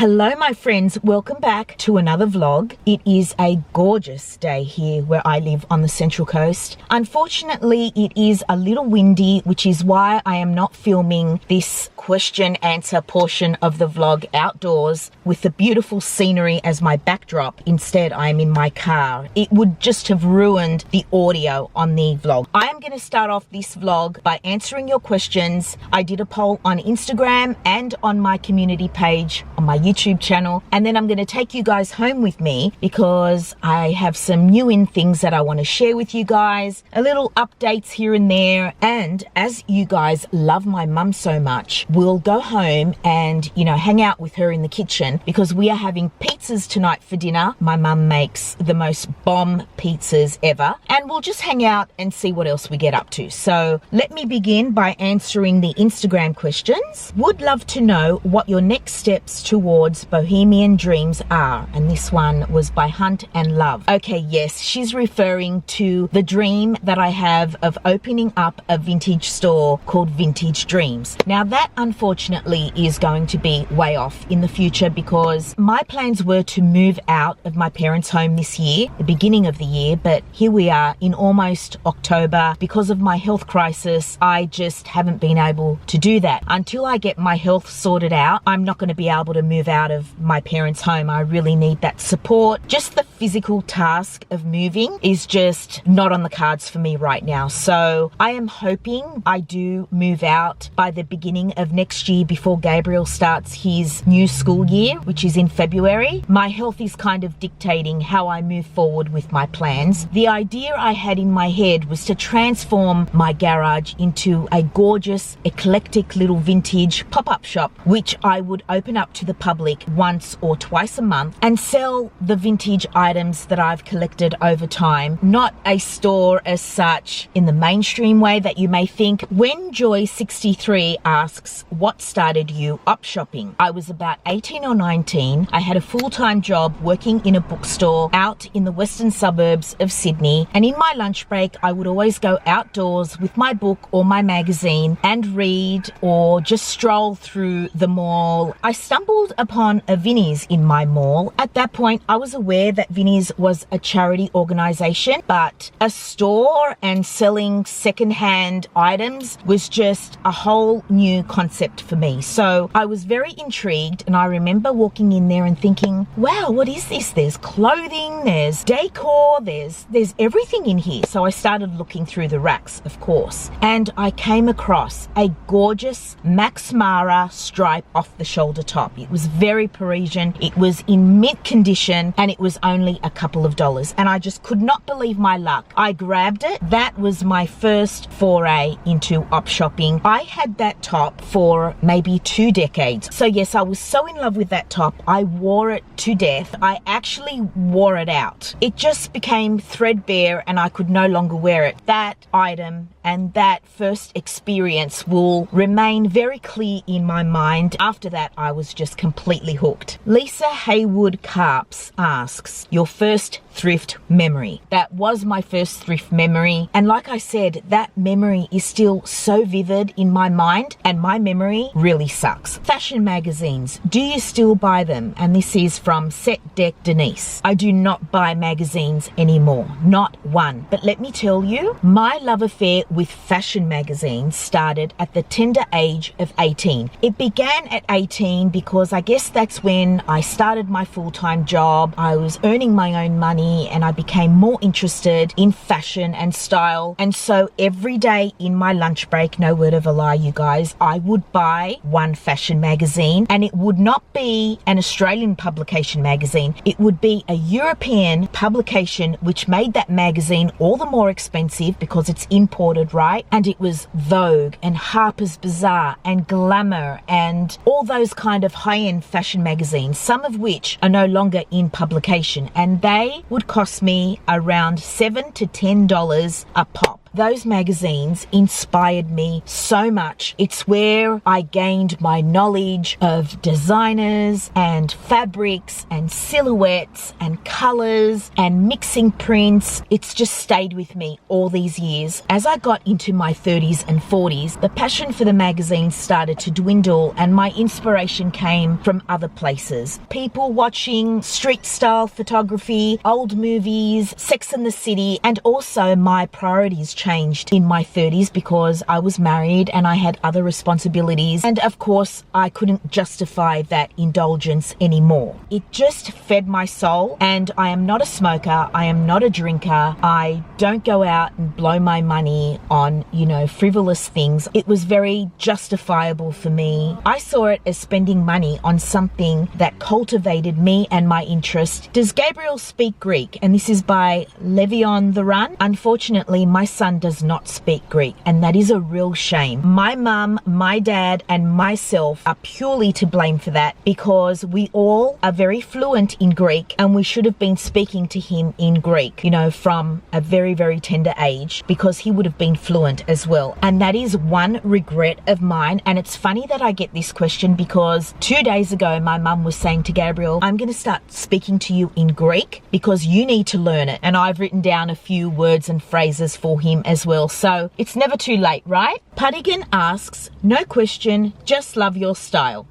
Hello my friends, welcome back to another vlog. It is a gorgeous day here where I live on the Central Coast. Unfortunately, it is a little windy, which is why I am not filming this question answer portion of the vlog outdoors with the beautiful scenery as my backdrop. Instead, I am in my car. It would just have ruined the audio on the vlog. I am going to start off this vlog by answering your questions. I did a poll on Instagram and on my community page on my YouTube channel, and then I'm going to take you guys home with me because I have some new in things that I want to share with you guys, a little updates here and there. And as you guys love my mum so much, we'll go home and, you know, hang out with her in the kitchen because we are having pizzas tonight for dinner. My mum makes the most bomb pizzas ever, and we'll just hang out and see what else we get up to. So let me begin by answering the Instagram questions. Would love to know what your next steps towards bohemian dreams are, and this one was by Hunt and Love. Okay, yes, she's referring to the dream that I have of opening up a vintage store called Vintage Dreams. Now that unfortunately is going to be way off in the future because my plans were to move out of my parents' home this year, the beginning of the year, but here we are in almost October. Because of my health crisis, I just haven't been able to do that. Until I get my health sorted out, I'm not going to be able to move out of my parents' home. I really need that support. Just the physical task of moving is just not on the cards for me right now. So I am hoping I do move out by the beginning of next year before Gabriel starts his new school year, which is in February. My health is kind of dictating how I move forward with my plans. The idea I had in my head was to transform my garage into a gorgeous, eclectic little vintage pop-up shop, which I would open up to the public once or twice a month and sell the vintage items that I've collected over time. Not a store as such in the mainstream way that you may think. When Joy63 asks, what started you up shopping? I was about 18 or 19. I had a full-time job working in a bookstore out in the western suburbs of Sydney, and in my lunch break I would always go outdoors with my book or my magazine and read or just stroll through the mall. I stumbled upon a Vinnie's in my mall. At that point I was aware that Vinnie's was a charity organization, but a store and selling secondhand items was just a whole new concept for me. So I was very intrigued, and I remember walking in there and thinking, wow, what is this? There's clothing, there's decor, there's everything in here. So I started looking through the racks, of course, and I came across a gorgeous Max Mara stripe off the shoulder top. It was very Parisian, it was in mint condition, and it was only a couple of dollars, and I just could not believe my luck. I grabbed it. That was my first foray into op shopping. I had that top for maybe 2 decades. So yes, I was so in love with that top, I wore it to death. I actually wore it out. It just became threadbare and I could no longer wear it. That item and that first experience will remain very clear in my mind. After that, I was just completely hooked. Lisa Haywood Carps asks, your first thrift memory. That was my first thrift memory, and like I said, that memory is still so vivid in my mind, and my memory really sucks. Fashion magazines, do you still buy them? And this is from Set Deck Denise. I do not buy magazines anymore, not one. But let me tell you, my love affair with fashion magazines started at the tender age of 18. It began at 18 because I guess that's when I started my full-time job. I was earning my own money and I became more interested in fashion and style. And so every day in my lunch break, no word of a lie, you guys, I would buy one fashion magazine, and it would not be an Australian publication magazine. It would be a European publication, which made that magazine all the more expensive because it's imported, right? And it was Vogue and Harper's Bazaar and Glamour and all those kind of high-end fashion magazines, some of which are no longer in publication, and they would cost me around $7 to $10 a pop. those magazines inspired me so much. It's where I gained my knowledge of designers and fabrics and silhouettes and colors and mixing prints. It's just stayed with me all these years. As I got into my 30s and 40s, the passion for the magazines started to dwindle and my inspiration came from other places. People watching street style photography, old movies, Sex and the City, and also my priorities changed in my 30s because I was married and I had other responsibilities, and of course I couldn't justify that indulgence anymore. It just fed my soul, and I am not a smoker, I am not a drinker, I don't go out and blow my money on, frivolous things. It was very justifiable for me. I saw it as spending money on something that cultivated me and my interest. Does Gabriel speak Greek? And this is by Levion the Run. Unfortunately, my son does not speak Greek, and that is a real shame. My mum, my dad, and myself are purely to blame for that because we all are very fluent in Greek and we should have been speaking to him in Greek, from a very, very tender age, because he would have been fluent as well. And that is one regret of mine. And it's funny that I get this question because 2 days ago, my mum was saying to Gabriel, I'm going to start speaking to you in Greek because you need to learn it. And I've written down a few words and phrases for him as well. So it's never too late, right? Padigan asks, no question, just love your style.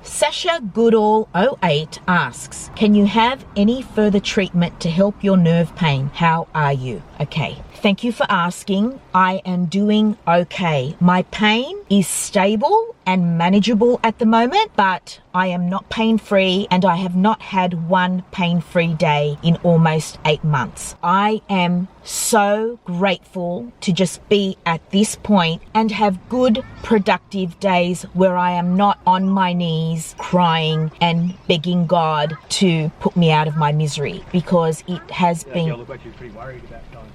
Sasha Goodall 08 asks, can you have any further treatment to help your nerve pain? How are you? Okay, thank you for asking. I am doing okay. My pain is stable and manageable at the moment, but I am not pain-free and I have not had one pain-free day in almost 8 months. I am so grateful to just be at this point and have good, productive days where I am not on my knees crying and begging God to put me out of my misery, because it has been... You look like you're pretty worried about going home.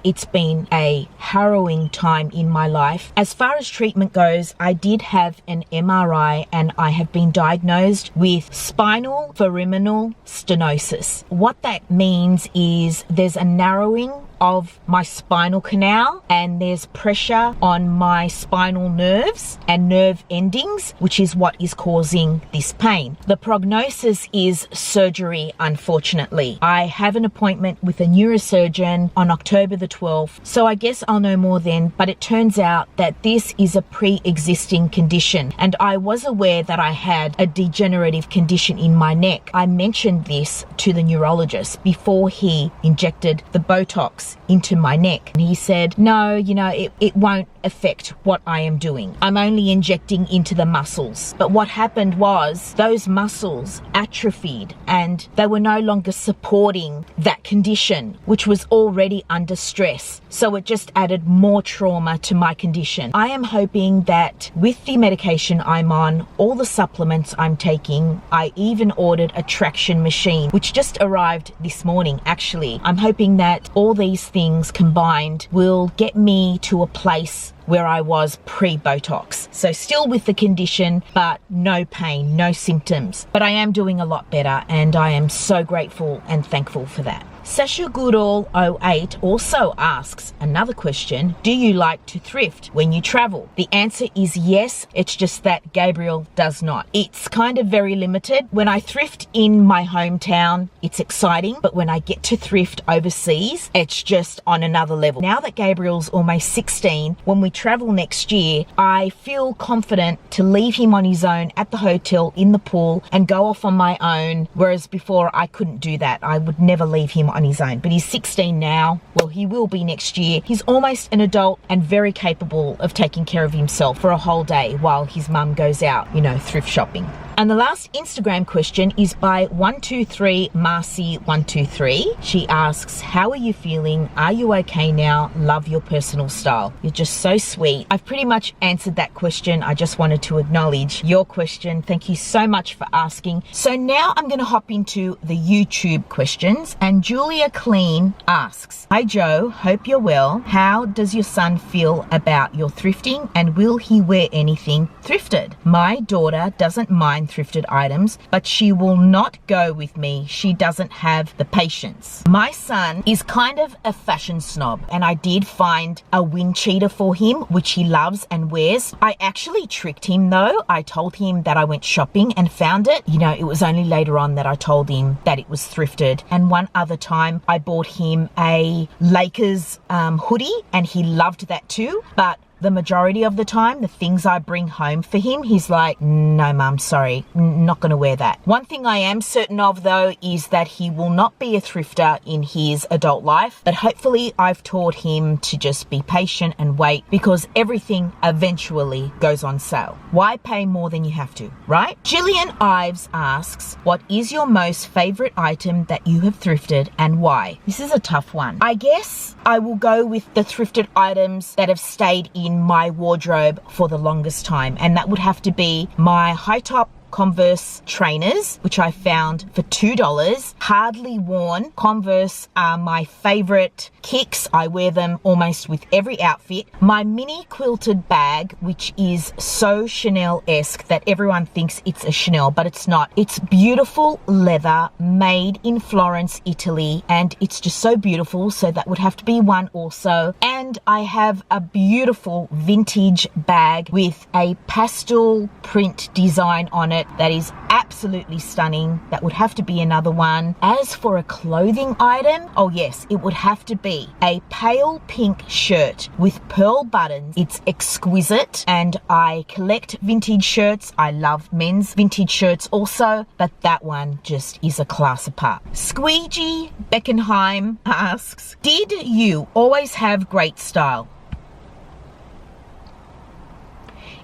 It's been a harrowing time in my life. As far as treatment goes, I did have an MRI and I have been diagnosed with spinal foraminal stenosis. What that means is there's a narrowing of my spinal canal and there's pressure on my spinal nerves and nerve endings, which is what is causing this pain. The prognosis is surgery, unfortunately. I have an appointment with a neurosurgeon on October the 12th, so I guess I'll know more then, but it turns out that this is a pre-existing condition, and I was aware that I had a degenerative condition in my neck. I mentioned this to the neurologist before he injected the Botox into my neck, and he said, no, it won't affect what I am doing. I'm only injecting into the muscles. But what happened was those muscles atrophied and they were no longer supporting that condition, which was already under stress. So it just added more trauma to my condition. I am hoping that with the medication I'm on, all the supplements I'm taking, I even ordered a traction machine, which just arrived this morning, actually. I'm hoping that all these things combined will get me to a place where I was pre-Botox. So still with the condition, but no pain, no symptoms. But I am doing a lot better and I am so grateful and thankful for that. Sasha Goodall 08 also asks another question. Do you like to thrift when you travel? The answer is yes. It's just that Gabriel does not. It's kind of very limited. When I thrift in my hometown, it's exciting, but when I get to thrift overseas, it's just on another level. Now that Gabriel's almost 16, when we travel next year, I feel confident to leave him on his own at the hotel in the pool and go off on my own, whereas before I couldn't do that. I would never leave him on his own. But he's 16 now. Well, he will be next year. He's almost an adult and very capable of taking care of himself for a whole day while his mum goes out, thrift shopping. And the last Instagram question is by 123 Marcy 123. She asks, how are you feeling? Are you okay now? Love your personal style. You're just so sweet. I've pretty much answered that question. I just wanted to acknowledge your question. Thank you so much for asking. So now I'm going to hop into the YouTube questions. And Julia Clean asks, hi Joe, hope you're well. How does your son feel about your thrifting and will he wear anything thrifted? My daughter doesn't mind thrifted items, but she will not go with me. She doesn't have the patience. My son is kind of a fashion snob, and I did find a wind cheater for him, which he loves and wears. I actually tricked him though. I told him that I went shopping and found it. You know, it was only later on that I told him that it was thrifted. And one other time I bought him a Lakers hoodie, and he loved that too. But the majority of the time, the things I bring home for him, he's like, no, Mum, sorry, not going to wear that. One thing I am certain of, though, is that he will not be a thrifter in his adult life. But hopefully I've taught him to just be patient and wait, because everything eventually goes on sale. Why pay more than you have to, right? Gillian Ives asks, what is your most favorite item that you have thrifted and why? This is a tough one. I guess I will go with the thrifted items that have stayed in my wardrobe for the longest time, and that would have to be my high top Converse trainers, which I found for $2. Hardly worn Converse are my favorite kicks. I wear them almost with every outfit. My mini quilted bag, which is so Chanel-esque that everyone thinks it's a Chanel, but it's not. It's beautiful leather made in Florence, Italy, and it's just so beautiful. So that would have to be one also. And I have a beautiful vintage bag with a pastel print design on it that is absolutely stunning. That would have to be another one. As for a clothing item, oh yes, it would have to be a pale pink shirt with pearl buttons. It's exquisite, and I collect vintage shirts. I love men's vintage shirts also, but that one just is a class apart. Squeegee Beckenheim asks, did you always have great style?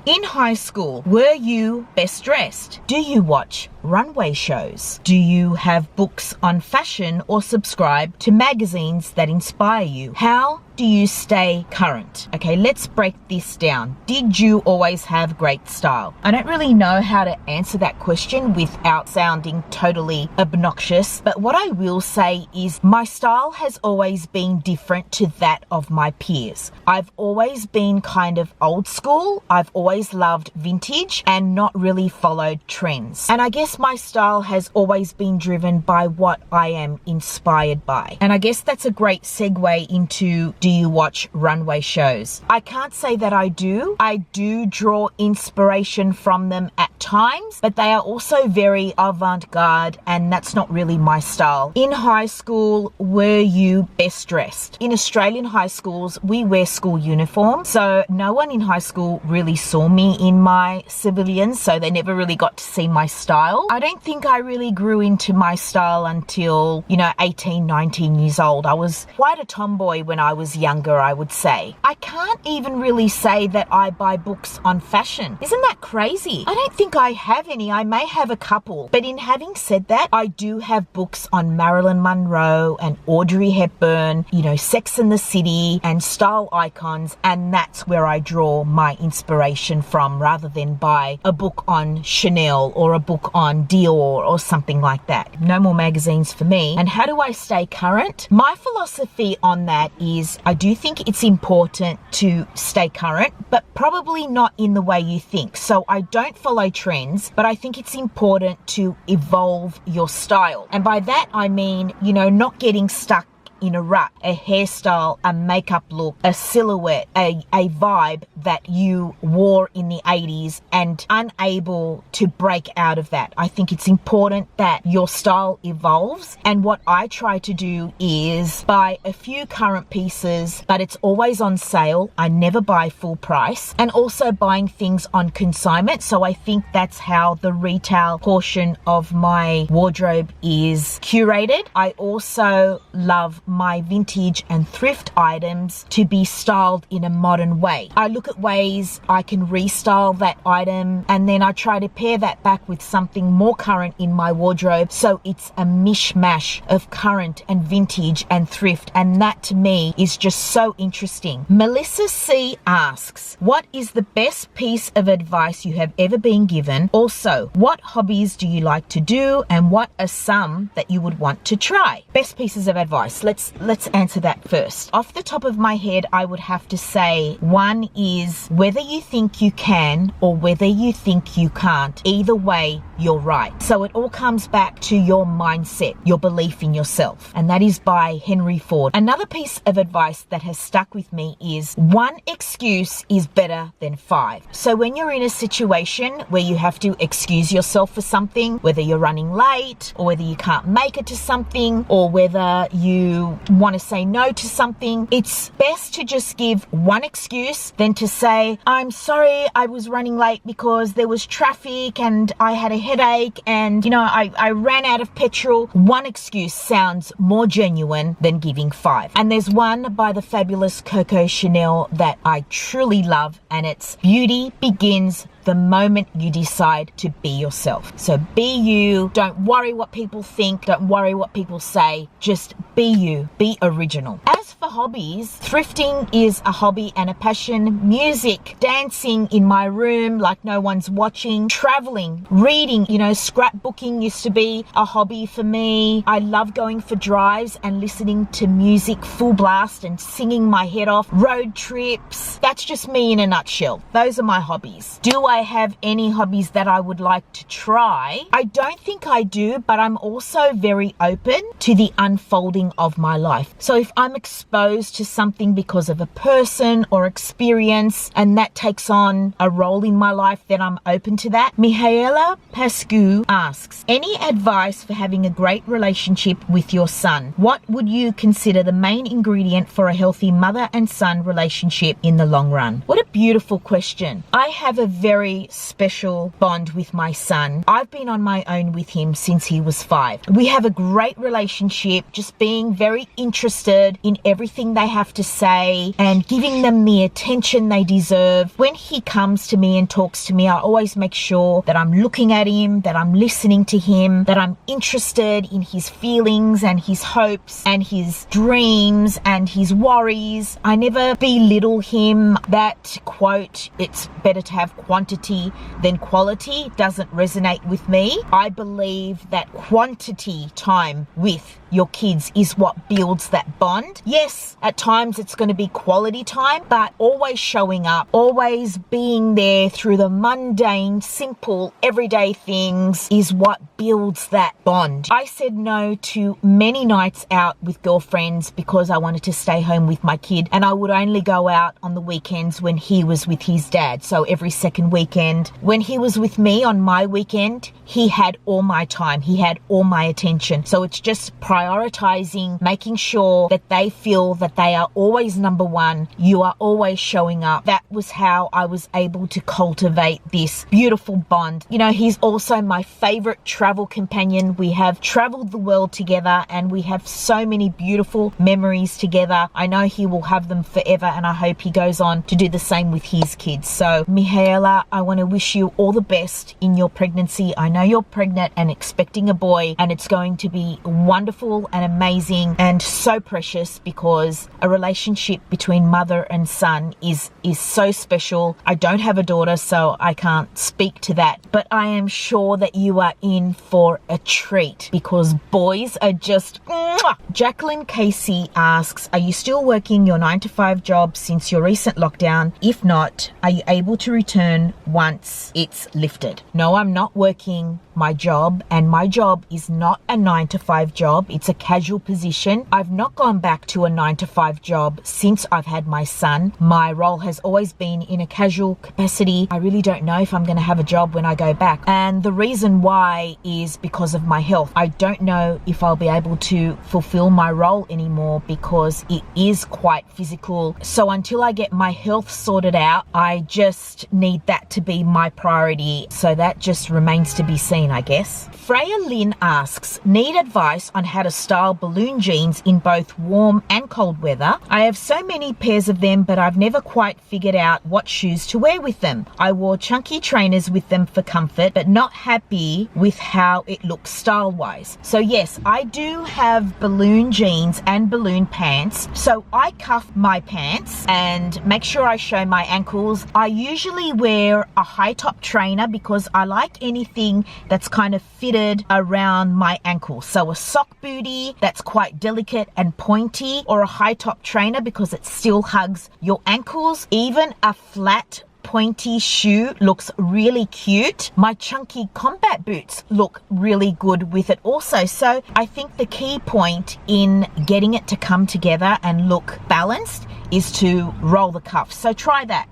In high school, were you best dressed? Do you watch runway shows? Do you have books on fashion or subscribe to magazines that inspire you? How do you stay current? Okay, let's break this down. Did you always have great style? I don't really know how to answer that question without sounding totally obnoxious, but what I will say is my style has always been different to that of my peers. I've always been kind of old school. I've always loved vintage and not really followed trends. And I guess my style has always been driven by what I am inspired by. And I guess that's a great segue into, do you watch runway shows? I can't say that I do. I do draw inspiration from them at times, but they are also very avant-garde, and that's not really my style. In high school, were you best dressed? In Australian high schools, we wear school uniform, so no one in high school really saw me in my civilians, so they never really got to see my style. I don't think I really grew into my style until, 18, 19 years old. I was quite a tomboy when I was younger, I would say. I can't even really say that I buy books on fashion. Isn't that crazy? I don't think I have any. I may have a couple. But in having said that, I do have books on Marilyn Monroe and Audrey Hepburn, Sex and the City and style icons, and that's where I draw my inspiration from rather than buy a book on Chanel or a book on Dior or something like that. No more magazines for me. And how do I stay current? My philosophy on that is I do think it's important to stay current, but probably not in the way you think. So I don't follow trends, but I think it's important to evolve your style. And by that, I mean, not getting stuck in a rut, a hairstyle, a makeup look, a silhouette, a vibe that you wore in the 80s and unable to break out of that. I think it's important that your style evolves, and what I try to do is buy a few current pieces, but it's always on sale. I never buy full price, and also buying things on consignment. So I think that's how the retail portion of my wardrobe is curated. I also love my vintage and thrift items to be styled in a modern way. I look at ways I can restyle that item, and then I try to pair that back with something more current in my wardrobe, so it's a mishmash of current and vintage and thrift, and that to me is just so interesting. Melissa C asks, what is the best piece of advice you have ever been given? Also, what hobbies do you like to do, and what are some that you would want to try? Best pieces of advice. Let's let's answer that first. Off the top of my head, I would have to say one is whether you think you can or whether you think you can't. Either way, you're right. So it all comes back to your mindset, your belief in yourself. And that is by Henry Ford. Another piece of advice that has stuck with me is one excuse is better than 5. So when you're in a situation where you have to excuse yourself for something, whether you're running late or whether you can't make it to something or whether you want to say no to something, it's best to just give one excuse than to say, I'm sorry, I was running late because there was traffic and I had a headache and, I ran out of petrol. One excuse sounds more genuine than giving 5. And there's one by the fabulous Coco Chanel that I truly love, and it's beauty begins the moment you decide to be yourself. So be you. Don't worry what people think. Don't worry what people say. Just be you. Be original. As for hobbies, thrifting is a hobby and a passion. Music, dancing in my room like no one's watching. Traveling, reading, scrapbooking used to be a hobby for me. I love going for drives and listening to music full blast and singing my head off. Road trips. That's just me in a nutshell. Those are my hobbies. Do I have any hobbies that I would like to try? I don't think I do, but I'm also very open to the unfolding of my life. So if I'm exposed to something because of a person or experience and that takes on a role in my life, then I'm open to that. Mihaela Pascu asks, any advice for having a great relationship with your son? What would you consider the main ingredient for a healthy mother and son relationship in the long run? What a beautiful question. I have a very special bond with my son. I've been on my own with him since he was 5. We have a great relationship, just being very interested in everything they have to say and giving them the attention they deserve. When he comes to me and talks to me, I always make sure that I'm looking at him, that I'm listening to him, that I'm interested in his feelings and his hopes and his dreams and his worries. I never belittle him. That quote, it's better to have quantity than quality, doesn't resonate with me. I believe that quantity time with your kids is what builds that bond. Yes, at times it's going to be quality time, but always showing up, always being there through the mundane, simple, everyday things is what builds that bond. I said no to many nights out with girlfriends because I wanted to stay home with my kid, and I would only go out on the weekends when he was with his dad. So every second weekend. When he was with me on my weekend, he had all my time. He had all my attention. So it's just prioritizing, making sure that they feel that they are always number one. You are always showing up. That was how I was able to cultivate this beautiful bond. He's also my favorite travel companion. We have traveled the world together and we have so many beautiful memories together. I know he will have them forever, and I hope he goes on to do the same with his kids. So Mihaela, I want to wish you all the best in your pregnancy. I know you're pregnant and expecting a boy, and it's going to be wonderful and amazing and so precious because a relationship between mother and son is so special. I don't have a daughter, so I can't speak to that, but I am sure that you are in for a treat because boys are just mwah. Jacqueline Casey asks, are you still working your 9-to-5 job since your recent lockdown? If not, are you able to return once it's lifted? No, I'm not working my job, and my job is not a 9-to-5 job. It's a casual position. I've not gone back to a 9-to-5 job since I've had my son. My role has always been in a casual capacity. I really don't know if I'm going to have a job when I go back, and the reason why is because of my health. I don't know if I'll be able to fulfill my role anymore because it is quite physical. So until I get my health sorted out, I just need that to be my priority. So that just remains to be seen, I guess. Freya Lynn asks, need advice on how to style balloon jeans in both warm and cold weather. I have so many pairs of them, but I've never quite figured out what shoes to wear with them. I wore chunky trainers with them for comfort, but not happy with how it looks style-wise. So yes, I do have balloon jeans and balloon pants. So I cuff my pants and make sure I show my ankles. I usually wear a high top trainer because I like anything that that's kind of fitted around my ankle. So a sock bootie that's quite delicate and pointy, or a high top trainer because it still hugs your ankles. Even a flat pointy shoe looks really cute. My chunky combat boots look really good with it also. So I think the key point in getting it to come together and look balanced is to roll the cuffs. So try that.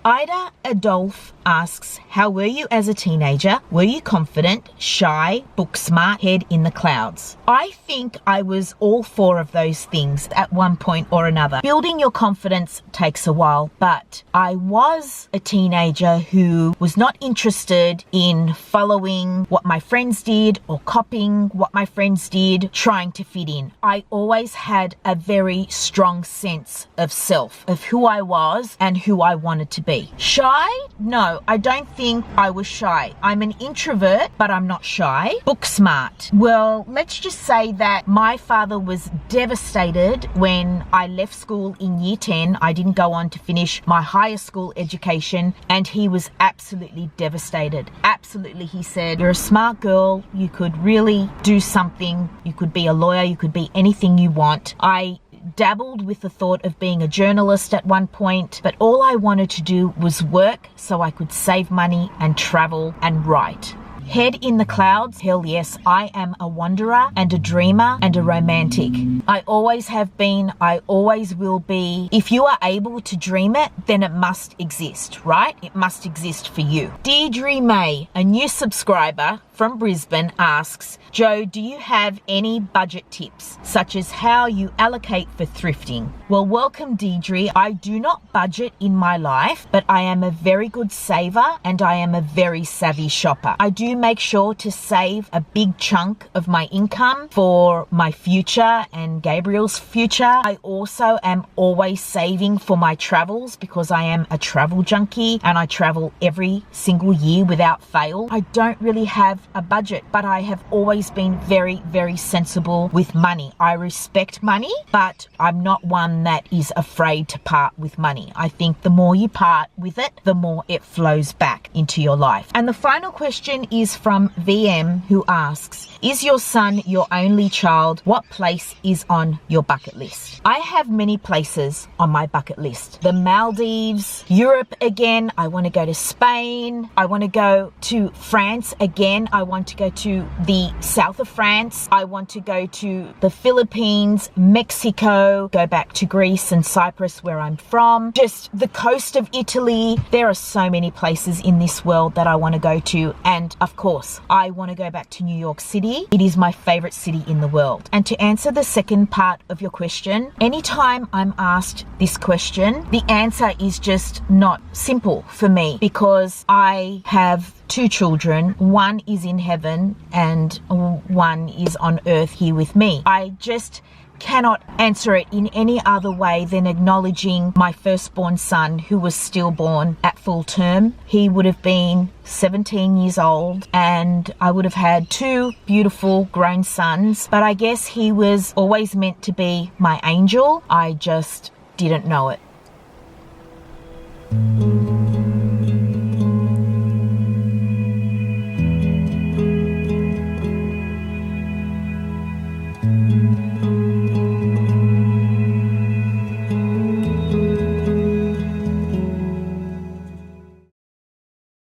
Ida Adolph asks, how were you as a teenager? Were you confident, shy, book smart, head in the clouds? I think I was all four of those things at one point or another. Building your confidence takes a while, but I was a teenager who was not interested in following what my friends did or copying what my friends did, trying to fit in. I always had a very strong sense of self, of who I was and who I wanted to be. Shy? No, I don't think I was shy. I'm an introvert, but I'm not shy. Book smart. Well, let's just say that my father was devastated when I left school in year 10. I didn't go on to finish my higher school education, and he was absolutely devastated. Absolutely. He said, you're a smart girl. You could really do something. You could be a lawyer. You could be anything you want. I dabbled with the thought of being a journalist at one point, but all I wanted to do was work so I could save money and travel and write. Head in the clouds? Hell yes, I am a wanderer and a dreamer and a romantic. I always have been, I always will be. If you are able to dream it, then it must exist, right? It must exist for you. Deirdre May, a new subscriber from Brisbane, asks, Jo, do you have any budget tips, such as how you allocate for thrifting? Well, welcome, Deirdre. I do not budget in my life, but I am a very good saver and I am a very savvy shopper. I do make sure to save a big chunk of my income for my future and Gabriel's future. I also am always saving for my travels because I am a travel junkie and I travel every single year without fail. I don't really have a budget, but I have always been very, very sensible with money. I respect money, but I'm not one that is afraid to part with money. I think the more you part with it, the more it flows back into your life. And the final question is from VM, who asks, is your son your only child? What place is on your bucket list? I have many places on my bucket list. The Maldives, Europe again. I want to go to Spain. I want to go to France again. I want to go to the south of France. I want to go to the Philippines, Mexico, go back to Greece and Cyprus where I'm from, just the coast of Italy. There are so many places in this world that I want to go to. And of course, I want to go back to New York City. It is my favorite city in the world. And to answer the second part of your question, anytime I'm asked this question, the answer is just not simple for me because I have two children. One is in heaven and one is on earth here with me. I just cannot answer it in any other way than acknowledging my firstborn son, who was stillborn at full term. He would have been 17 years old and I would have had two beautiful grown sons, but I guess he was always meant to be my angel. I just didn't know it.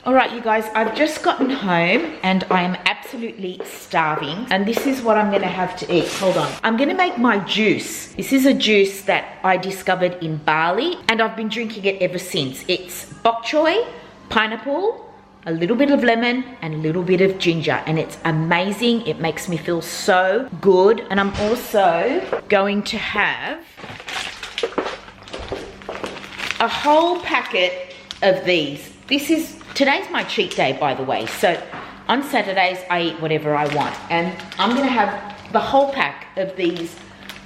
Alright, you guys, I've just gotten home and I am absolutely starving, and this is what I'm going to have to eat. Hold on. I'm going to make my juice. This is a juice that I discovered in Bali and I've been drinking it ever since. It's bok choy, pineapple, a little bit of lemon and a little bit of ginger, and it's amazing. It makes me feel so good. And I'm also going to have a whole packet of these. Today's my cheat day, by the way. So on Saturdays, I eat whatever I want. And I'm gonna have the whole pack of these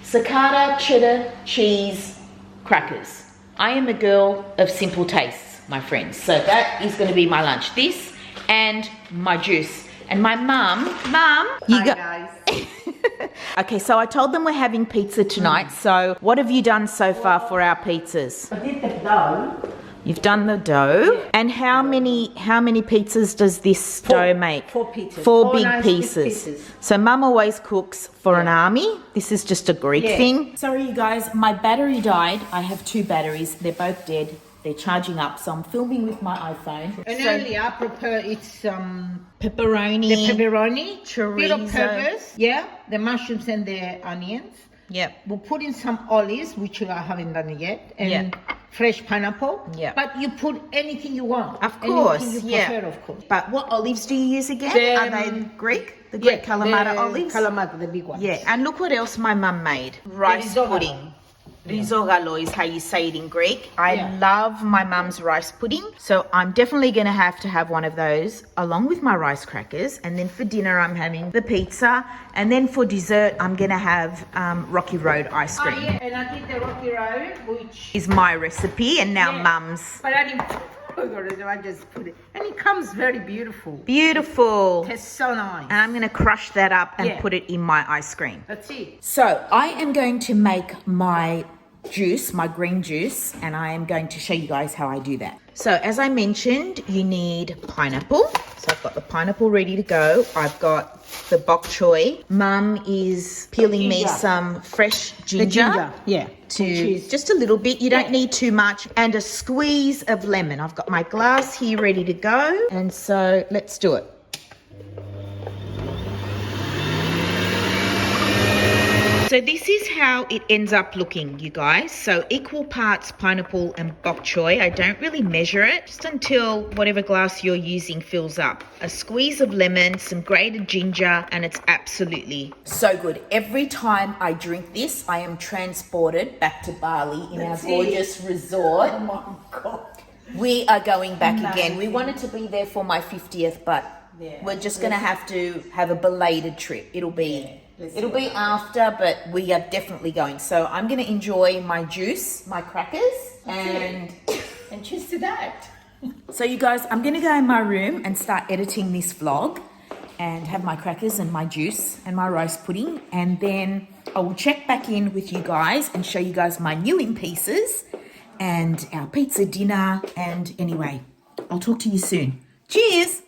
cicada cheddar cheese crackers. I am a girl of simple tastes, my friends. So that is gonna be my lunch. This and my juice. And my mum, Hi guys. Okay, so I told them we're having pizza tonight. So what have you done so far for our pizzas? I did the dough. You've done the dough. Yeah. And how many pizzas does this dough make? 4 pizzas. Four big nice pieces. So Mum always cooks for an army. This is just a Greek thing. Sorry, you guys, my battery died. I have 2 batteries. They're both dead. They're charging up, so I'm filming with my iPhone. And so, only I prepare it's pepperoni. the pepperoni, chorizo. bit of peppers, the mushrooms and the onions. Yep. We'll put in some olives, which I haven't done it yet, and fresh pineapple. Yeah. But you put anything you want. Of course, anything you prefer, of course. But what olives do you use again? Are they Greek? The Greek Kalamata olives? Kalamata, the big ones. Yeah, and look what else my mum made. Rice pudding. Risogalo is how you say it in Greek. I love my mum's rice pudding. So I'm definitely going to have one of those along with my rice crackers. And then for dinner, I'm having the pizza. And then for dessert, I'm going to have Rocky Road ice cream. Oh, yeah, and I did the Rocky Road, which is my recipe and now mum's. But I didn't put it, I just put it. And it comes very beautiful. Beautiful. It's so nice. And I'm going to crush that up and put it in my ice cream. That's it. So I am going to make my juice, my green juice, and I am going to show you guys how I do that. So as I mentioned, you need pineapple. So I've got the pineapple ready to go. I've got the bok choy. Mum is peeling me some fresh ginger. To just a little bit. You don't need too much. And a squeeze of lemon. I've got my glass here ready to go. And so let's do it. So this is how it ends up looking, you guys. So equal parts pineapple and bok choy. I don't really measure it just until whatever glass you're using fills up. A squeeze of lemon, some grated ginger, and it's absolutely so good. Every time I drink this, I am transported back to Bali in our gorgeous resort. Oh my God. We are going back again. We wanted to be there for my 50th, but we're just going to have a belated trip. It'll be after, but we are definitely going. So I'm going to enjoy my juice, my crackers, and cheers to that. So you guys, I'm going to go in my room and start editing this vlog and have my crackers and my juice and my rice pudding. And then I will check back in with you guys and show you guys my new in pieces and our pizza dinner. And anyway, I'll talk to you soon. Cheers.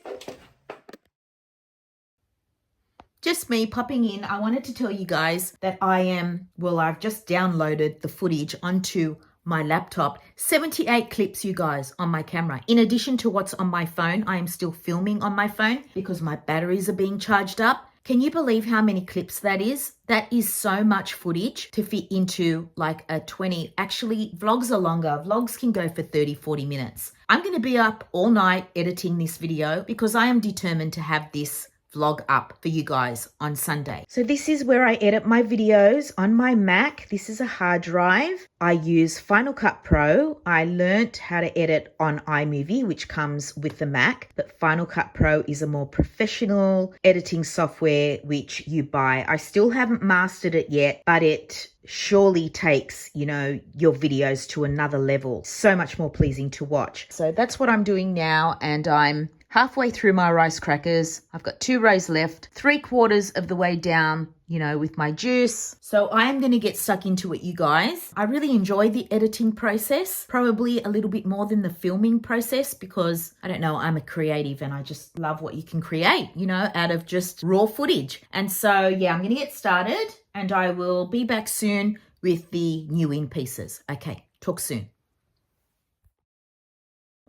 Just me popping in. I wanted to tell you guys that I've just downloaded the footage onto my laptop. 78 clips, you guys, on my camera. In addition to what's on my phone, I am still filming on my phone because my batteries are being charged up. Can you believe how many clips that is? That is so much footage to fit into like a 20. Actually, vlogs are longer. Vlogs can go for 30, 40 minutes. I'm going to be up all night editing this video because I am determined to have this vlog up for you guys on Sunday. So this is where I edit my videos on my Mac. This is a hard drive. I use Final Cut Pro. I learnt how to edit on iMovie, which comes with the Mac, but Final Cut Pro is a more professional editing software which you buy. I still haven't mastered it yet, but it surely takes, your videos to another level. So much more pleasing to watch. So that's what I'm doing now, and I'm halfway through my rice crackers. I've got 2 rows left, 3/4 of the way down, with my juice. So I am going to get stuck into it, you guys. I really enjoy the editing process, probably a little bit more than the filming process because, I don't know, I'm a creative and I just love what you can create, out of just raw footage. And so, yeah, I'm going to get started and I will be back soon with the new in pieces. Okay, talk soon.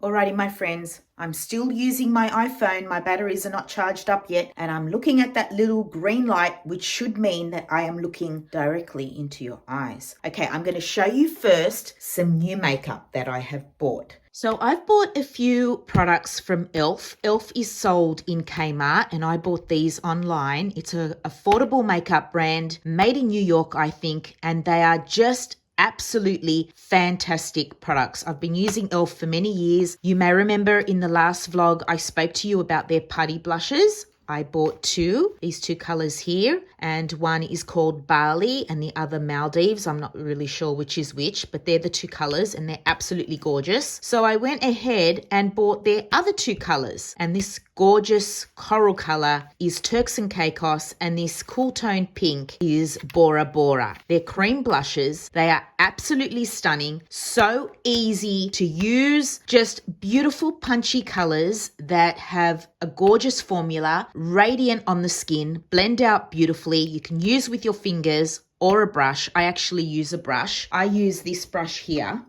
Alrighty, my friends, I'm still using my iPhone. My batteries are not charged up yet. And I'm looking at that little green light, which should mean that I am looking directly into your eyes. Okay, I'm going to show you first some new makeup that I have bought. So I've bought a few products from e.l.f. e.l.f. is sold in Kmart and I bought these online. It's an affordable makeup brand made in New York, I think, and they are just absolutely fantastic products. I've been using e.l.f. for many years. You may remember in the last vlog, I spoke to you about their putty blushes. I bought 2, these 2 colors here, and one is called Bali and the other Maldives. I'm not really sure which is which, but they're the 2 colors and they're absolutely gorgeous. So I went ahead and bought their other 2 colors, and this gorgeous coral color is Turks and Caicos, and this cool tone pink is Bora Bora. They're cream blushes. They are absolutely stunning, so easy to use, just beautiful punchy colors that have a gorgeous formula, radiant on the skin, blend out beautifully. You can use with your fingers or a brush. I actually use a brush. I use this brush here,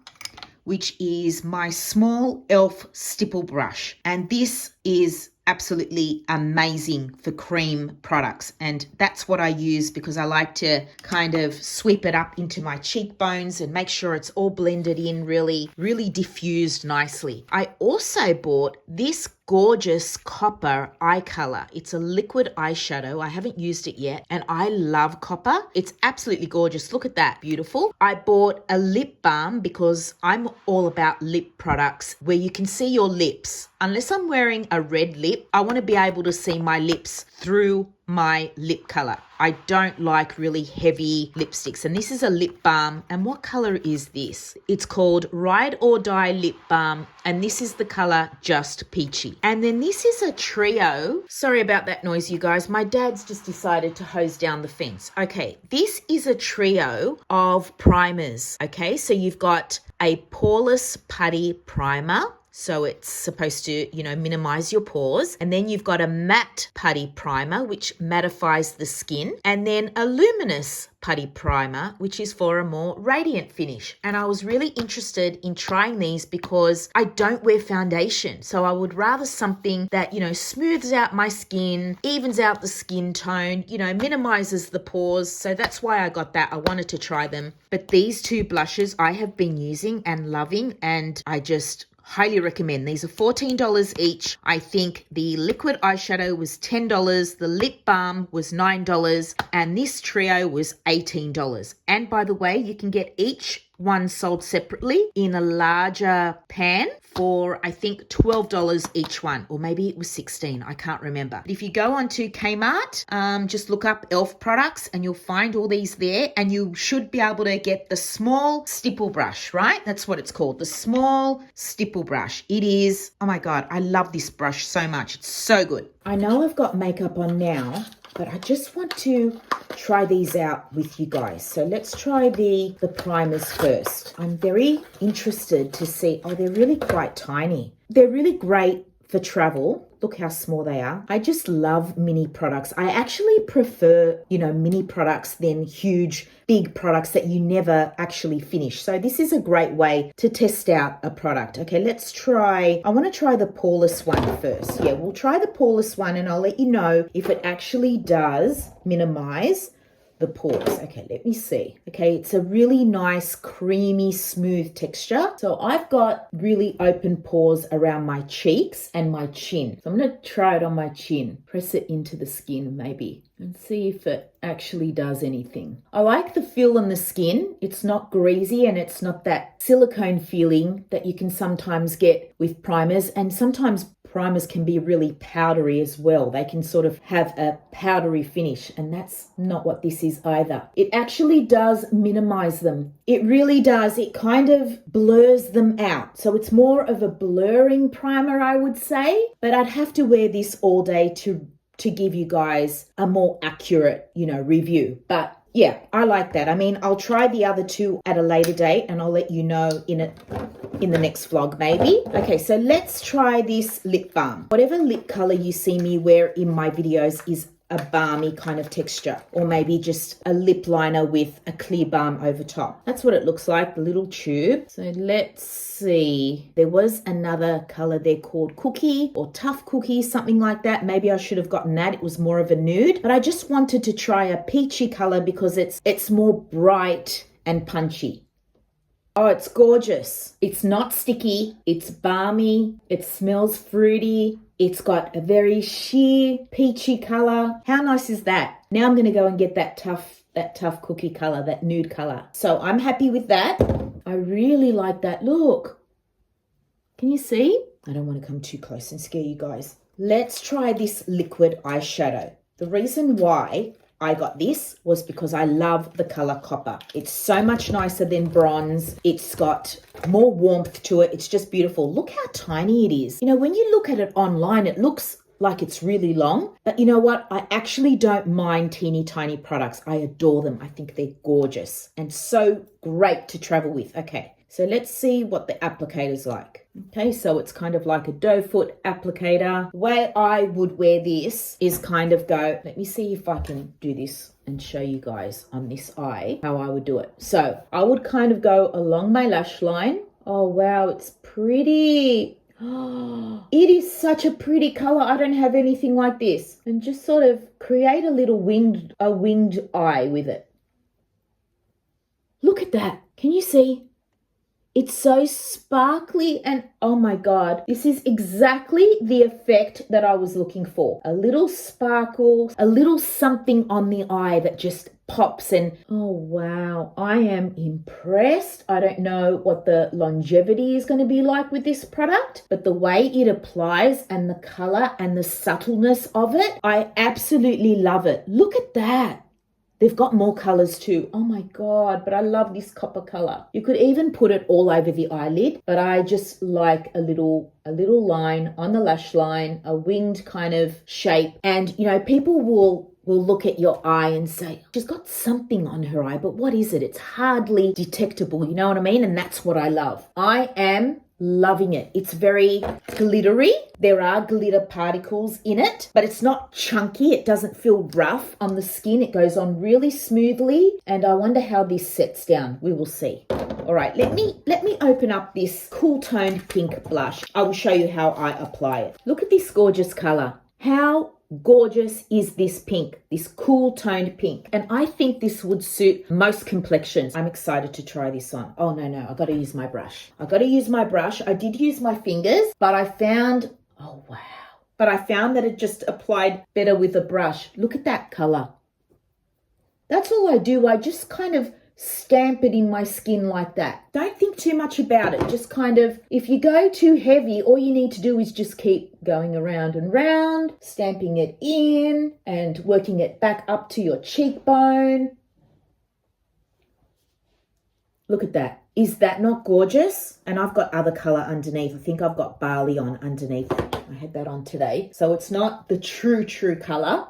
which is my small e.l.f. stipple brush. And this is absolutely amazing for cream products. And that's what I use because I like to kind of sweep it up into my cheekbones and make sure it's all blended in really, really diffused nicely. I also bought this gorgeous copper eye color. It's a liquid eyeshadow. I haven't used it yet, and I love copper. It's absolutely gorgeous. Look at that. Beautiful. I bought a lip balm because I'm all about lip products where you can see your lips. Unless I'm wearing a red lip, I want to be able to see my lips through my lip color. I don't like really heavy lipsticks, and this is a lip balm. And what color is this? It's called Ride or Die Lip Balm, and this is the color Just Peachy. And then this is a trio. Sorry about that noise, you guys. My dad's just decided to hose down the fence. Okay, this is a trio of primers. Okay, so you've got a poreless putty primer. So it's supposed to, minimize your pores. And then you've got a matte putty primer, which mattifies the skin. And then a luminous putty primer, which is for a more radiant finish. And I was really interested in trying these because I don't wear foundation. So I would rather something that, smooths out my skin, evens out the skin tone, minimizes the pores. So that's why I got that. I wanted to try them. But these two blushes I have been using and loving, and I just highly recommend. These are $14 each. I think the liquid eyeshadow was $10, the lip balm was $9, and this trio was $18. And by the way, you can get each one sold separately in a larger pan for I think $12 each one, or maybe it was $16, I can't remember. But if you go onto Kmart, just look up e.l.f. products and you'll find all these there, and you should be able to get the small stipple brush, right? That's what it's called, the small stipple brush. It is, oh my God, I love this brush so much. It's so good. I know I've got makeup on now, but I just want to try these out with you guys. So let's try the primers first. I'm very interested to see, oh, they're really quite tiny. They're really great for travel. Look how small they are. I just love mini products. I actually prefer, mini products than huge, big products that you never actually finish. So this is a great way to test out a product. Okay, let's try, I want to try the poreless one first. Yeah, we'll try the poreless one and I'll let you know if it actually does minimize the pores. Okay, let me see. Okay, it's a really nice, creamy, smooth texture. So I've got really open pores around my cheeks and my chin. So I'm going to try it on my chin. Press it into the skin maybe and see if it actually does anything. I like the feel on the skin. It's not greasy and it's not that silicone feeling that you can sometimes get with primers, and sometimes primers can be really powdery as well. They can sort of have a powdery finish, and that's not what this is either. It actually does minimize them. It really does. It kind of blurs them out. So it's more of a blurring primer, I would say, but I'd have to wear this all day to give you guys a more accurate, review. But yeah, I like that. I mean, I'll try the other two at a later date and I'll let you know in the next vlog maybe. Okay, so let's try this lip balm. Whatever lip color you see me wear in my videos is a balmy kind of texture, or maybe just a lip liner with a clear balm over top. That's what it looks like, the little tube. So let's see. There was another color there called Cookie or Tough Cookie, something like that. Maybe I should have gotten that. It was more of a nude, but I just wanted to try a peachy color because it's more bright and punchy. Oh, it's gorgeous. It's not sticky. It's balmy. It smells fruity. It's got a very sheer peachy color. How nice is that? Now I'm going to go and get that tough cookie color, that nude color. So I'm happy with that. I really like that look. Can you see? I don't want to come too close and scare you guys. Let's try this liquid eyeshadow. The reason why I got this was because I love the color copper. It's so much nicer than bronze. It's got more warmth to it. It's just beautiful. Look how tiny it is. When you look at it online, it looks like it's really long. But you know what? I actually don't mind teeny tiny products. I adore them. I think they're gorgeous and so great to travel with. Okay, so let's see what the applicator's like. Okay, so it's kind of like a doe foot applicator. The way I would wear this is kind of go, let me see if I can do this and show you guys on this eye how I would do it. So I would kind of go along my lash line. Oh, wow, it's pretty. Oh, it is such a pretty color. I don't have anything like this. And just sort of create a little winged eye with it. Look at that. Can you see? It's so sparkly and oh my God, this is exactly the effect that I was looking for. A little sparkle, a little something on the eye that just pops and oh wow, I am impressed. I don't know what the longevity is going to be like with this product, but the way it applies and the color and the subtleness of it, I absolutely love it. Look at that. They've got more colors too. Oh my God, but I love this copper color. You could even put it all over the eyelid, but I just like a little line on the lash line, a winged kind of shape. And you know, people will look at your eye and say, she's got something on her eye, but what is it? It's hardly detectable. You know what I mean? And that's what I love. I am loving it. It's very glittery. There are glitter particles in it, but it's not chunky. It doesn't feel rough on the skin. It goes on really smoothly. And I wonder how this sets down. We will see. All right, let me open up this cool toned pink blush. I will show you how I apply it. Look at this gorgeous color. How gorgeous is this pink, this cool toned pink? And I think this would suit most complexions. I'm excited to try this on. Oh no, I got to use my brush. I did use my fingers, but I found, oh wow. But I found that it just applied better with a brush. Look at that color. That's all I do. I just kind of stamp it in my skin like that. Don't think too much about it. Just kind of, if you go too heavy, all you need to do is just keep going around and round, stamping it in and working it back up to your cheekbone. Look at that. Is that not gorgeous? And I've got other color underneath. I think I've got barley on underneath. I had that on today. So it's not the true color,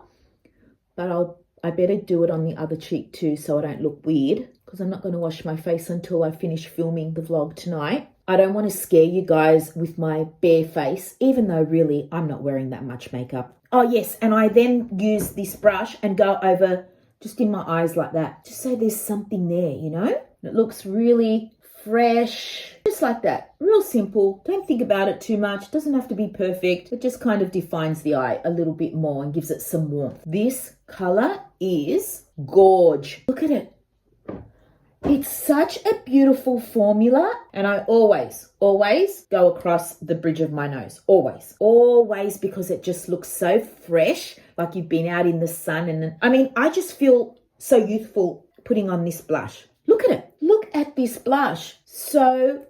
but I better do it on the other cheek too so I don't look weird, because I'm not going to wash my face until I finish filming the vlog tonight. I don't want to scare you guys with my bare face, even though really I'm not wearing that much makeup. Oh yes, and I then use this brush and go over just in my eyes like that, just so there's something there, you know? It looks really fresh, just like that. Real simple. Don't think about it too much. It doesn't have to be perfect. It just kind of defines the eye a little bit more and gives it some warmth. This color is gorge. Look at it. It's such a beautiful formula, and I always go across the bridge of my nose. Always, because it just looks so fresh, like you've been out in the sun. And I mean, I just feel so youthful putting on this blush. Look at it. Look at this blush. So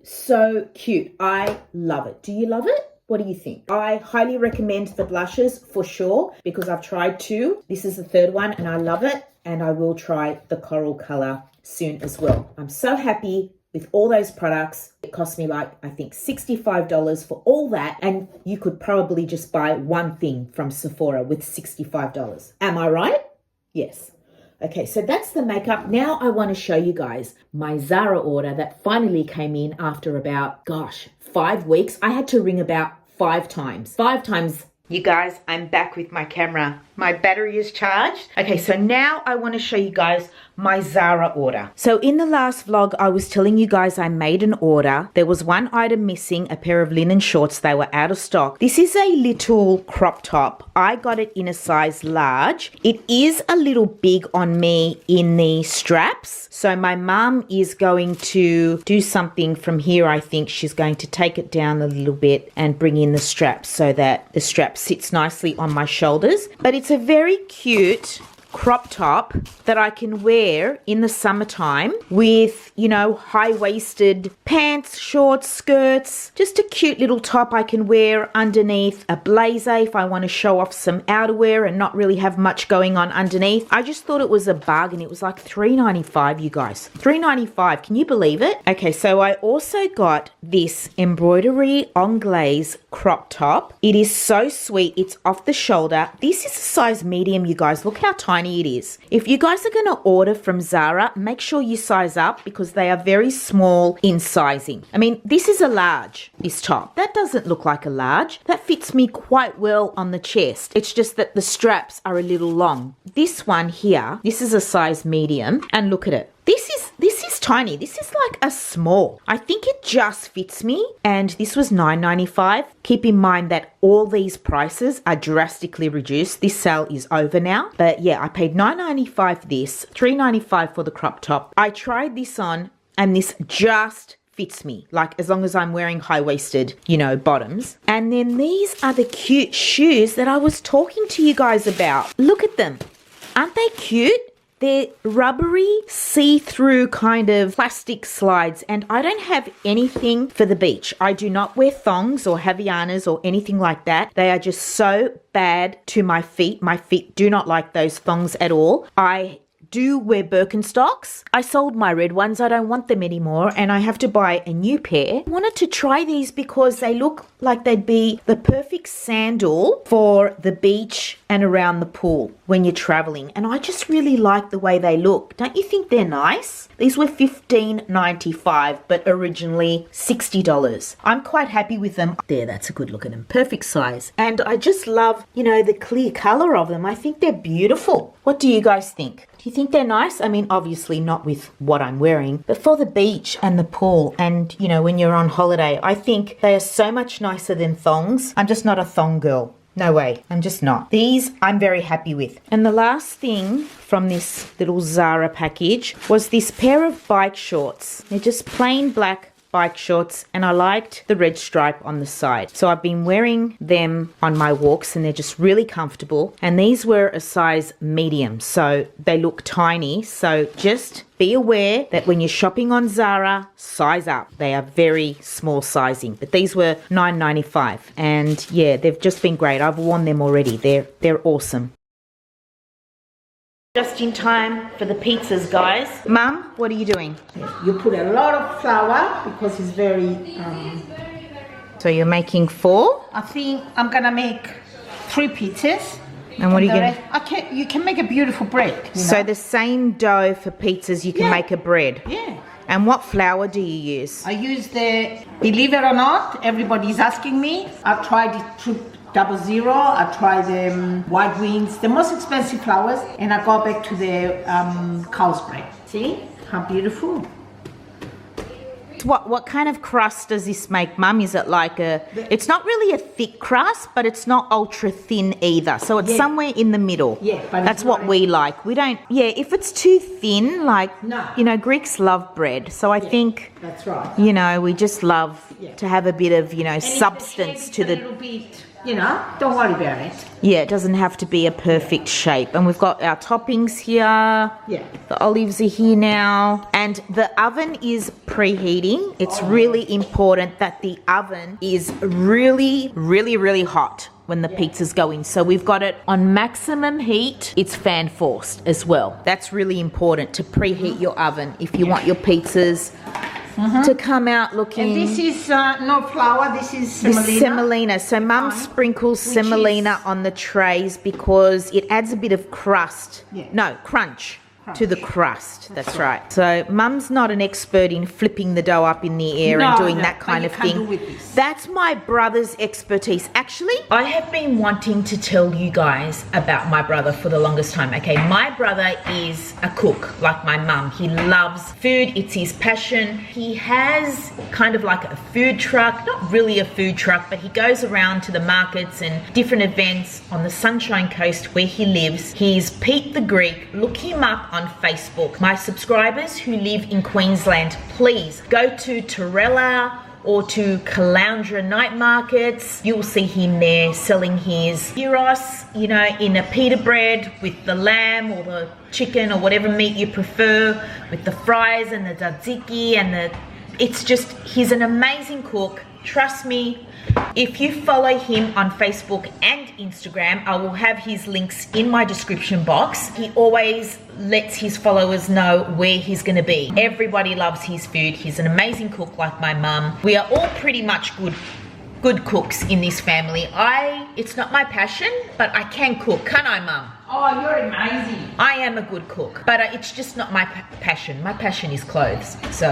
cute. I love it. Do you love it? What do you think? I highly recommend the blushes for sure, because I've tried two. This is the third one and I love it. And I will try the coral color soon as well. I'm so happy with all those products. It cost me like, I think $65 for all that. And you could probably just buy one thing from Sephora with $65. Am I right? Yes. Okay, so that's the makeup. Now I want to show you guys my Zara order that finally came in after about, 5 weeks. I had to ring about 5 times. 5 times. You guys, I'm back with my camera. My battery is charged. Okay, so now I want to show you guys my Zara order. So in the last vlog, I was telling you guys I made an order. There was one item missing, a pair of linen shorts. They were out of stock. This is a little crop top. I got it in a size large. It is a little big on me in the straps. So my mum is going to do something from here. I think she's going to take it down a little bit and bring in the straps so that the strap sits nicely on my shoulders. But it's a very cute crop top that I can wear in the summertime with, you know, high-waisted pants, shorts, skirts, just a cute little top I can wear underneath a blazer if I want to show off some outerwear and not really have much going on underneath. I just thought it was a bargain. It was like $3.95, you guys. $3.95. Can you believe it? Okay, so I also got this embroidery anglaise crop top. It is so sweet. It's off the shoulder. This is a size medium, you guys. Look how tiny it is. If you guys are going to order from Zara, make sure you size up because they are very small in sizing. I mean, this is a large, this top. That doesn't look like a large. That fits me quite well on the chest. It's just that the straps are a little long. This one here, this is a size medium, and look at it. This is tiny. This is like a small. I think it just fits me, and this was $9.95. Keep in mind that all these prices are drastically reduced. This sale is over now, but yeah, I paid $9.95 for this, $3.95 for the crop top. I tried this on, and this just fits me, like as long as I'm wearing high-waisted, you know, bottoms. And then these are the cute shoes that I was talking to you guys about. Look at them. Aren't they cute? They're rubbery, see-through kind of plastic slides, and I don't have anything for the beach. I do not wear thongs or Havaianas or anything like that. They are just so bad to my feet. My feet do not like those thongs at all. I do wear Birkenstocks. I sold my red ones. I don't want them anymore, and I have to buy a new pair. I wanted to try these because they look like they'd be the perfect sandal for the beach and around the pool when you're traveling, and I just really like the way they look. Don't you think they're nice? These were $15.95, but originally $60. I'm quite happy with them. There, that's a good look at them. Perfect size. And I just love, you know, the clear color of them. I think they're beautiful. What do you guys think? Do you think they're nice? I mean, obviously not with what I'm wearing, but for the beach and the pool and, you know, when you're on holiday, I think they are so much nicer than thongs. I'm just not a thong girl. No way. I'm just not. These I'm very happy with. And the last thing from this little Zara package was this pair of bike shorts. They're just plain black bike shorts, and I liked the red stripe on the side. So I've been wearing them on my walks, and they're just really comfortable. And these were a size medium, so they look tiny. So just be aware that when you're shopping on Zara, size up. They are very small sizing, but these were $9.95, and yeah, they've just been great. I've worn them already. They're awesome. Just in time for the pizzas, guys. Mum, what are you doing? You put a lot of flour because it's very... So you're making 4? I think I'm going to make 3 pizzas. And what are you going to... You can make a beautiful bread. You know? So the same dough for pizzas, you can make a bread? Yeah. And what flour do you use? I use the... Believe it or not, everybody's asking me. I tried it 00. I tried the white wings, the most expensive flours, and I go back to the cow's bread. See how beautiful? What kind of crust does this make, Mum? Is it like it's not really a thick crust, but it's not ultra thin either. So it's somewhere in the middle. Yeah, but that's what we like. We don't, if it's too thin, like, no. You know, Greeks love bread. So I think, that's right. You know, we just love to have a bit of, you know, substance to the... A little bit, you know, don't worry about it. Yeah, it doesn't have to be a perfect shape. And we've got our toppings here. Yeah. The olives are here now. And the oven is preheating. It's really important that the oven is really, really, really hot when the pizzas go in. So we've got it on maximum heat. It's fan forced as well. That's really important to preheat your oven if you want your pizzas to come out looking... And this is no flour, this is semolina. Semolina. So Mum sprinkles semolina on the trays because it adds a bit of crust. No, crunch to the crust. That's right. So Mum's not an expert in flipping the dough up in the air and doing that kind of thing. That's my brother's expertise. Actually, I have been wanting to tell you guys about my brother for the longest time. Okay, my brother is a cook like my mum. He loves food. It's his passion. He has kind of like a food truck, not really a food truck, but he goes around to the markets and different events on the Sunshine Coast where he lives. He's Pete the Greek. Look him up on Facebook. My subscribers who live in Queensland, please go to Torella or to Caloundra night markets. You'll see him there selling his gyros, you know, in a pita bread with the lamb or the chicken or whatever meat you prefer, with the fries and the tzatziki and the... It's just, he's an amazing cook. Trust me, if you follow him on Facebook and Instagram, I will have his links in my description box. He always lets his followers know where he's going to be. Everybody loves his food. He's an amazing cook like my mum. We are all pretty much good cooks in this family. It's not my passion, but I can cook, can't I, Mum? Oh, you're amazing. I am a good cook, but it's just not my passion. My passion is clothes. So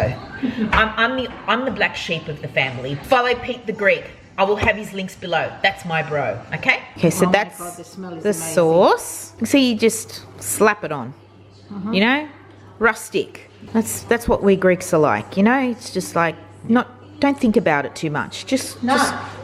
I'm the black sheep of the family. Follow Pete the Greek. I will have his links below. That's my bro, okay? Okay, so that's God, the smell is the amazing. sauce. So you just slap it on, you know? Rustic. That's what we Greeks are like, you know? It's just like, don't think about it too much. Just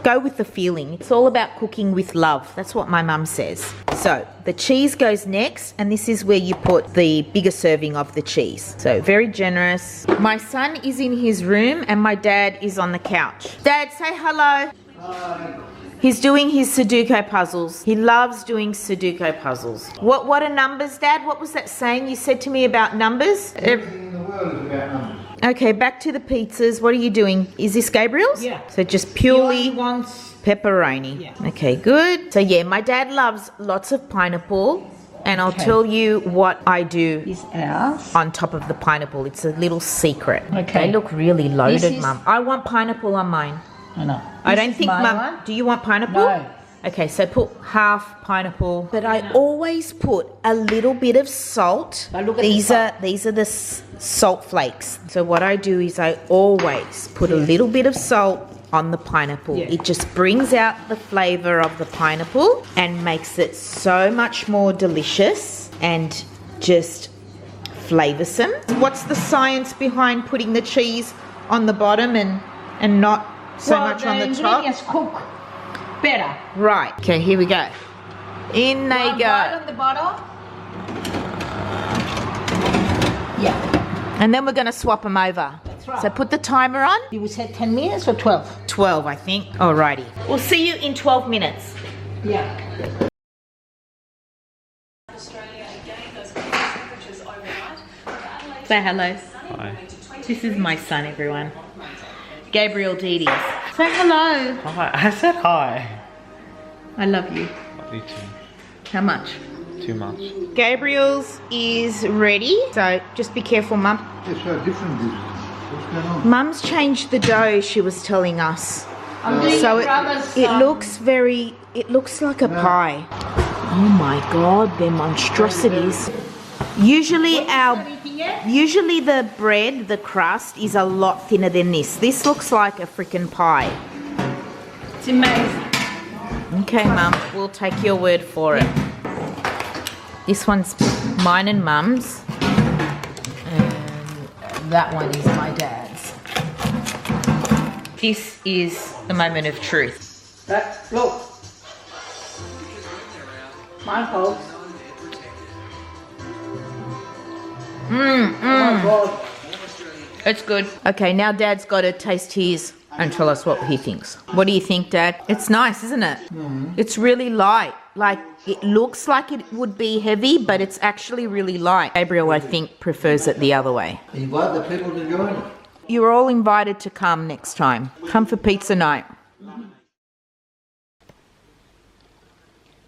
go with the feeling. It's all about cooking with love. That's what my mum says. So the cheese goes next, and this is where you put the bigger serving of the cheese. So very generous. My son is in his room and my dad is on the couch. Dad, say hello. Hi. He's doing his Sudoku puzzles. He loves doing Sudoku puzzles. What are numbers, Dad? What was that saying you said to me about numbers? Everything in the world is about numbers. Okay, back to the pizzas. What are you doing? Is this Gabriel's? Yeah. So just purely He wants pepperoni. Yeah. Okay, good. So yeah, my dad loves lots of pineapple, and I'll tell you what I do his ass. on top of the pineapple. It's a little secret. Okay. They look really loaded, This is- Mum. I want pineapple on mine. I know. I This don't is think, my Mum. one. Do you want pineapple? No. Okay, so put half pineapple. But I always put a little bit of salt. But look at These the are the salt flakes. So what I do is I always put a little bit of salt on the pineapple. Yeah. It just brings out the flavor of the pineapple and makes it so much more delicious and just flavorsome. What's the science behind putting the cheese on the bottom and not so much on the top? Ingredients cook better. Right. Okay, here we go. In they One go. bite on the bottom. Yeah. And then we're going to swap them over. That's right. So put the timer on. You would say 10 minutes or 12? 12, I think. Alrighty. We'll see you in 12 minutes. Yeah. Say hello. Hi. This is my son, everyone. Gabriel Dedes. Say hello. Hi. I said hi. I love you. Love you too. How much? Too much. Gabriel's is ready. So just be careful, Mum. It's so different this. What's going on? Mum's changed the dough, she was telling us. I'm doing So your brother's, it looks like a pie. Oh my God, they're monstrosities. Usually the bread, the crust, is a lot thinner than this. This looks like a freaking pie. It's amazing. Okay, Mum, we'll take your word for it. This one's mine and Mum's. And that one is my dad's. This is the moment of truth. Look. My fault. Oh my God. It's good. Okay, now Dad's got to taste his and tell us what he thinks. What do you think, Dad? It's nice, isn't it? It's really light. Like, it looks like it would be heavy, but it's actually really light. Gabriel, I think, prefers it the other way. Invite the people to join us. You're all invited to come next time. Come for pizza night.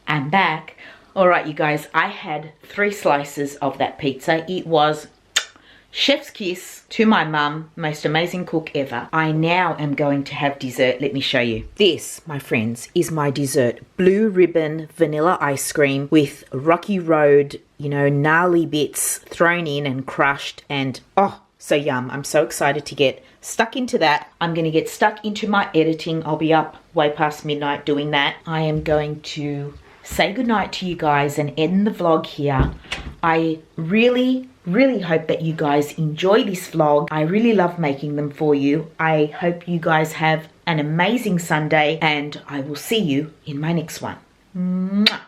I'm back. All right, you guys, I had 3 slices of that pizza. It was chef's kiss to my mum, most amazing cook ever. I now am going to have dessert. Let me show you. This, my friends, is my dessert. Blue ribbon vanilla ice cream with Rocky Road, you know, gnarly bits thrown in and crushed, and oh, so yum. I'm so excited to get stuck into that. I'm going to get stuck into my editing. I'll be up way past midnight doing that. I am going to say goodnight to you guys and end the vlog here. I really hope that you guys enjoy this vlog. I really love making them for you. I hope you guys have an amazing Sunday, and I will see you in my next one. Mwah.